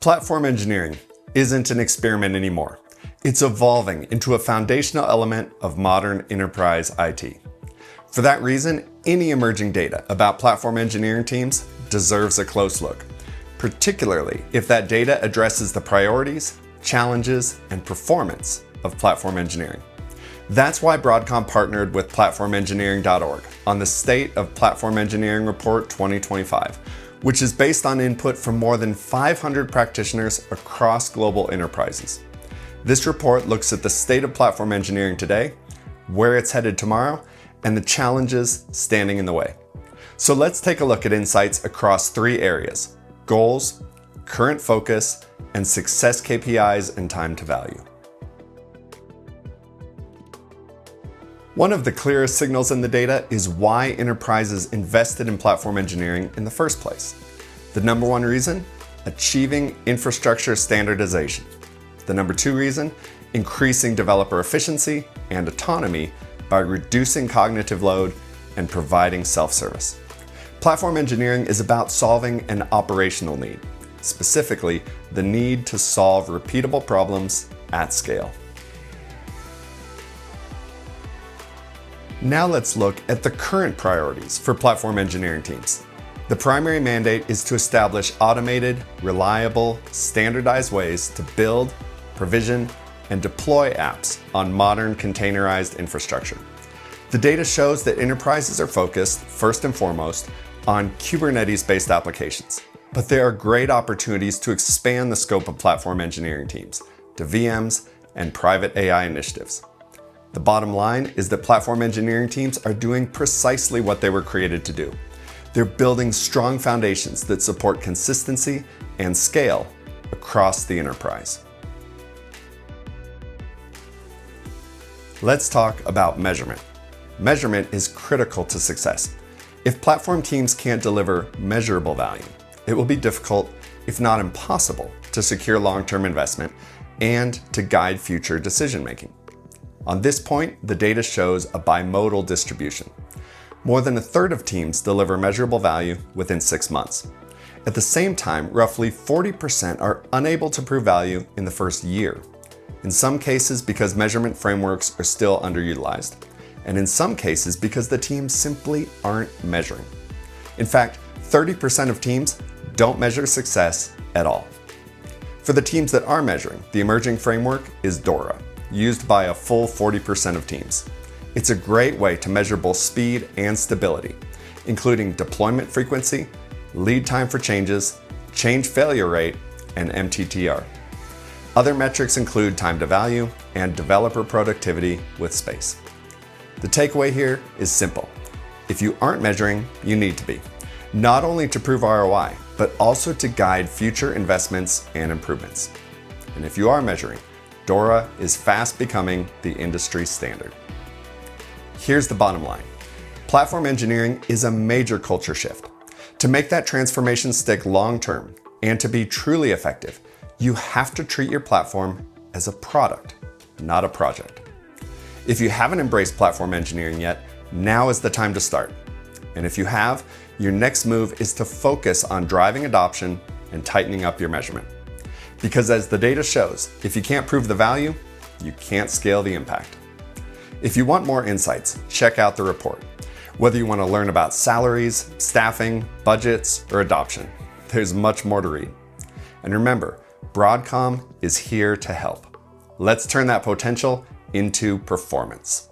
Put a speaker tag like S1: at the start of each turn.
S1: Platform engineering isn't an experiment anymore. It's evolving into a foundational element of modern enterprise IT. For that reason, any emerging data about platform engineering teams deserves a close look, particularly if that data addresses the priorities, challenges, and performance of platform engineering. That's why Broadcom partnered with platformengineering.org on the State of Platform Engineering Report 2025, which is based on input from more than 500 practitioners across global enterprises. This report looks at the state of platform engineering today, where it's headed tomorrow, and the challenges standing in the way. So let's take a look at insights across 3 areas: goals, current focus, and success KPIs and time to value. One of the clearest signals in the data is why enterprises invested in platform engineering in the first place. The number 1 reason, achieving infrastructure standardization. The number 2 reason, increasing developer efficiency and autonomy by reducing cognitive load and providing self-service. Platform engineering is about solving an operational need, specifically the need to solve repeatable problems at scale. Now let's look at the current priorities for platform engineering teams. The primary mandate is to establish automated, reliable, standardized ways to build, provision, and deploy apps on modern containerized infrastructure. The data shows that enterprises are focused, first and foremost, on Kubernetes-based applications, but there are great opportunities to expand the scope of platform engineering teams to VMs and private AI initiatives. The bottom line is that platform engineering teams are doing precisely what they were created to do. They're building strong foundations that support consistency and scale across the enterprise. Let's talk about measurement. Measurement is critical to success. If platform teams can't deliver measurable value, it will be difficult, if not impossible, to secure long-term investment and to guide future decision-making. On this point, the data shows a bimodal distribution. More than a third of teams deliver measurable value within 6 months. At the same time, roughly 40% are unable to prove value in the first year. In some cases because measurement frameworks are still underutilized, and in some cases because the teams simply aren't measuring. In fact, 30% of teams don't measure success at all. For the teams that are measuring, the emerging framework is DORA, used by a full 40% of teams. It's a great way to measure both speed and stability, including deployment frequency, lead time for changes, change failure rate, and MTTR. Other metrics include time to value and developer productivity with space. The takeaway here is simple. If you aren't measuring, you need to be, not only to prove ROI, but also to guide future investments and improvements. And if you are measuring, DORA is fast becoming the industry standard. Here's the bottom line. Platform engineering is a major culture shift. To make that transformation stick long-term and to be truly effective, you have to treat your platform as a product, not a project. If you haven't embraced platform engineering yet, now is the time to start. And if you have, your next move is to focus on driving adoption and tightening up your measurement. Because as the data shows, if you can't prove the value, you can't scale the impact. If you want more insights, check out the report. Whether you want to learn about salaries, staffing, budgets, or adoption, there's much more to read. And remember, Broadcom is here to help. Let's turn that potential into performance.